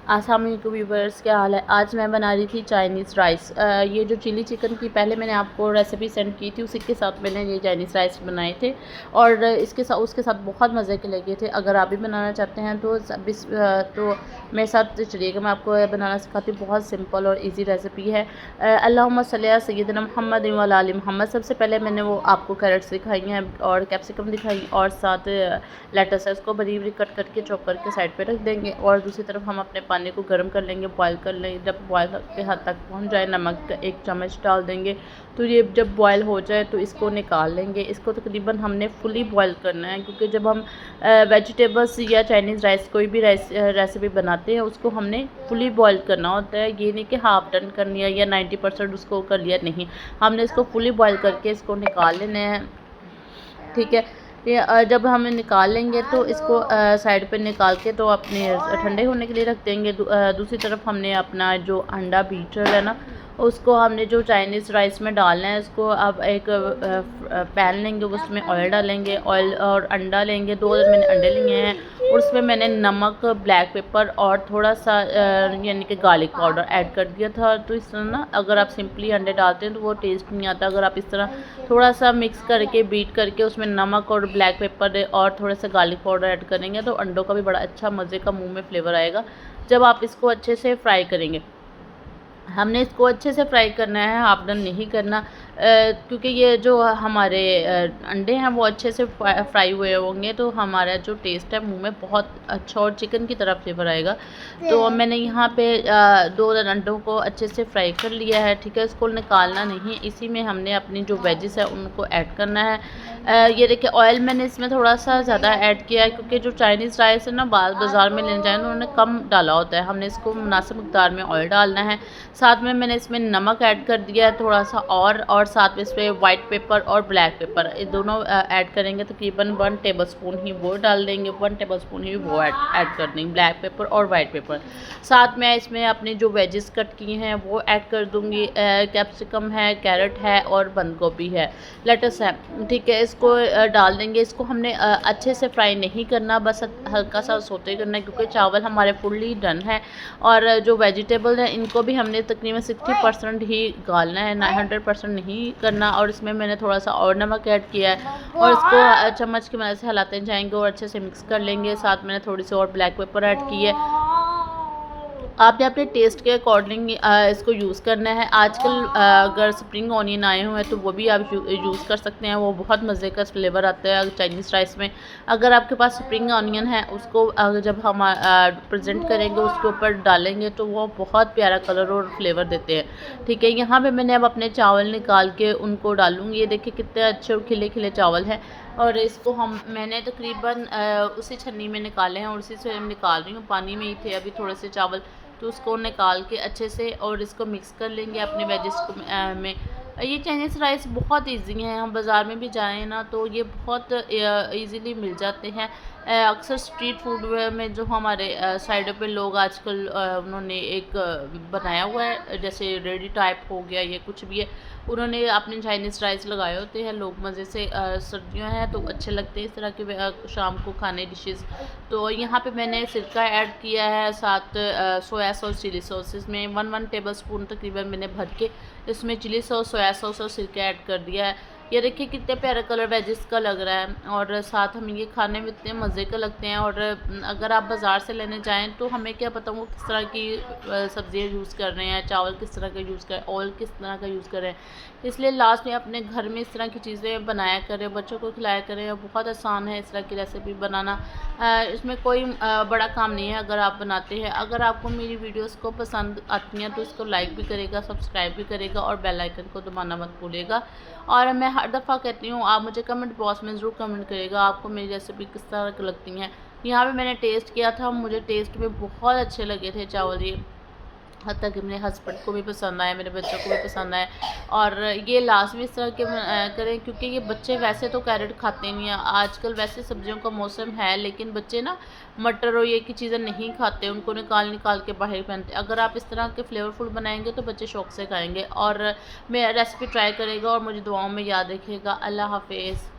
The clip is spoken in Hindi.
अस्सलाम वालेकुम व्यूवर्स, क्या हाल है। आज मैं बना रही थी चाइनीज़ राइस। ये जो चिली चिकन की पहले मैंने आपको रेसिपी सेंड की थी, उसी के साथ मैंने ये चाइनीज़ राइस बनाए थे और इसके साथ उसके साथ बहुत मज़े के लगे थे। अगर आप भी बनाना चाहते हैं तो मेरे साथ चलिएगा, मैं आपको बनाना सिखाती हूँ। बहुत सिंपल और ईजी रेसिपी है। अल्लाहुम्मा सल्ली अला सय्यिदना मुहम्मद व अला आलि मुहम्मद। सबसे पहले मैंने वो आपको कैरेट्स दिखाई हैं और कैप्सिकम दिखाई और साथ लेटस है, उसको बरीक बरीक कट करके चॉप करके साइड पे रख देंगे। और दूसरी तरफ हम अपने पानी को गर्म कर लेंगे, बॉयल कर लेंगे। जब बॉयल के हद तक पहुंच जाए, नमक का 1 चम्मच डाल देंगे। तो ये जब बॉयल हो जाए तो इसको निकाल लेंगे। इसको तकरीबन हमने फुली बॉयल करना है, क्योंकि जब हम वेजिटेबल्स या चाइनीज़ राइस कोई भी रेसिपी बनाते हैं उसको हमने फुली बॉयल करना होता है। ये नहीं कि हाफ डन कर लिया या 90% उसको कर लिया, नहीं, हमने इसको फुली बॉयल करके इसको निकाल लेना है। ठीक है, ये जब हम निकाल लेंगे तो इसको साइड पे निकाल के तो अपने ठंडे होने के लिए रख देंगे। दूसरी तरफ हमने अपना जो अंडा बीटर है ना, उसको हमने जो चाइनीज़ राइस में डालना है, उसको अब एक पैन लेंगे, उसमें ऑयल डालेंगे, ऑयल और अंडा लेंगे। 2 मैंने अंडे लिए हैं और उसमें मैंने नमक, ब्लैक पेपर और थोड़ा सा यानी कि गार्लिक पाउडर ऐड कर दिया था। तो इस तरह ना, अगर आप सिंपली अंडे डालते हैं तो वो टेस्ट नहीं आता। अगर आप इस तरह थोड़ा सा मिक्स करके बीट करके उसमें नमक और ब्लैक पेपर और थोड़ा सा गार्लिक पाउडर ऐड करेंगे तो अंडों का भी बड़ा अच्छा मज़े का मुंह में फ्लेवर आएगा जब आप इसको अच्छे से फ्राई करेंगे। हमने इसको अच्छे से फ्राई करना है, हाफ डन नहीं करना, क्योंकि ये जो हमारे अंडे हैं वो अच्छे से फ्राई हुए होंगे तो हमारा जो टेस्ट है मुंह में बहुत अच्छा और चिकन की तरह फ्लेवर आएगा। तो मैंने यहाँ पे 2 अंडों को अच्छे से फ्राई कर लिया है। ठीक है, इसको निकालना नहीं, इसी में हमने अपनी जो वेजिस है उनको ऐड करना है। ये देखिए, ऑयल मैंने इसमें थोड़ा सा ज़्यादा ऐड किया है, क्योंकि जो चाइनीज़ राइस है ना, बाज़ार में लेने जाए उन्होंने कम डाला होता है। हमने इसको मुनासिब मकदार में ऑयल डालना है। साथ में मैंने इसमें नमक ऐड कर दिया है थोड़ा सा, और साथ में इसमें वाइट पेपर और ब्लैक पेपर, ये दोनों ऐड करेंगे। तकरीबन 1 टेबलस्पून ही वो डाल देंगे, 1 टेबलस्पून ही वो ऐड कर देंगे, ब्लैक पेपर और वाइट पेपर। साथ में इसमें अपनी जो वेजिस कट की हैं वो ऐड कर दूँगी। कैप्सिकम है, कैरेट है और बंद गोभी है, लेटस है। ठीक है, इसको डाल देंगे। इसको हमने अच्छे से फ्राई नहीं करना, बस हल्का सा सोते करना है, क्योंकि चावल हमारे फुल्ली डन है और जो वेजिटेबल हैं इनको भी हमने तकरीबन 60% ही गालना है, 100% नहीं करना। और इसमें मैंने थोड़ा सा और नमक ऐड किया है और इसको चम्मच की मदद से हिलाते जाएंगे और अच्छे से मिक्स कर लेंगे। साथ मैंने थोड़ी सी और ब्लैक पेपर ऐड की है। आपने अपने टेस्ट के अकॉर्डिंग इसको यूज़ करना है। आजकल अगर स्प्रिंग ऑनियन आए हुए हैं तो वो भी आप यूज़ कर सकते हैं, वो बहुत मज़े का फ्लेवर आता है चाइनीज़ राइस में। अगर आपके पास स्प्रिंग ऑनियन है, उसको जब हम प्रेजेंट करेंगे उसके ऊपर डालेंगे तो वो बहुत प्यारा कलर और फ्लेवर देते हैं। ठीक है, यहाँ पे मैंने अब अपने चावल निकाल के उनको डालूँगी। ये देखिए कितने अच्छे और खिले खिले चावल हैं और इसको मैंने तकरीबन उसी छन्नी में निकाले हैं और उसी से निकाल रही हूँ। पानी में ही थे अभी थोड़े से चावल, तो उसको निकाल के अच्छे से और इसको मिक्स कर लेंगे अपने वेजिस को में। ये चाइनीज़ राइस बहुत इजी हैं, हम बाज़ार में भी जाएँ ना तो ये बहुत इजीली मिल जाते हैं। अक्सर स्ट्रीट फूड में जो हमारे साइडों पे लोग आजकल उन्होंने एक बनाया हुआ है, जैसे रेडी टाइप हो गया, ये कुछ भी है, उन्होंने अपने चाइनीज़ राइस लगाए होते हैं। लोग मज़े से सर्दियाँ हैं तो अच्छे लगते हैं इस तरह के शाम को खाने डिशेस। तो यहाँ पे मैंने सिरका ऐड किया है, साथ सोया सॉस, चिली सॉस, इसमें 1 टेबलस्पून तकरीबन मैंने भर के इसमें चिली सॉस, सोया सॉस और सिरका ऐड कर दिया है। ये देखिए कितने प्यारा कलर वेजिस का लग रहा है और साथ हमें ये खाने में इतने मज़े का लगते हैं। और अगर आप बाज़ार से लेने जाएं तो हमें क्या पता वो किस तरह की सब्ज़ियाँ यूज़ कर रहे हैं, चावल किस तरह का यूज़ कर, ऑयल किस तरह का यूज़ कर रहे हैं। इसलिए लास्ट में अपने घर में इस तरह की चीज़ें बनाया करें, बच्चों को खिलाया करें। बहुत आसान है इस तरह की रेसिपी बनाना, इसमें कोई बड़ा काम नहीं है अगर आप बनाते हैं। अगर आपको मेरी वीडियोस को पसंद आती हैं तो इसको लाइक भी करेगा, सब्सक्राइब भी करेगा और बेल आइकन को दबाना मत भूलिएगा। और मैं हर दफ़ा कहती हूँ, आप मुझे कमेंट बॉक्स में ज़रूर कमेंट करेगा आपको मेरी रेसिपी किस तरह की लगती हैं। यहाँ पे मैंने टेस्ट किया था, मुझे टेस्ट में बहुत अच्छे लगे थे चावल ये, हत्ता कि मेरे हस्बैंड को भी पसंद आए, मेरे बच्चों को भी पसंद आए। और ये लाजमी इस तरह के करें, क्योंकि ये बच्चे वैसे तो कैरेट खाते नहीं हैं। आजकल वैसे सब्जियों का मौसम है लेकिन बच्चे ना मटर और ये की चीज़ें नहीं खाते, उनको निकाल निकाल के बाहर पहनते। अगर आप इस तरह के फ्लेवरफुल बनाएंगे तो बच्चे शौक़ से खाएंगे और मेरा रेसिपी ट्राई करेगा और मुझे दुआओं में याद रखिएगा। अल्लाह हाफिज़।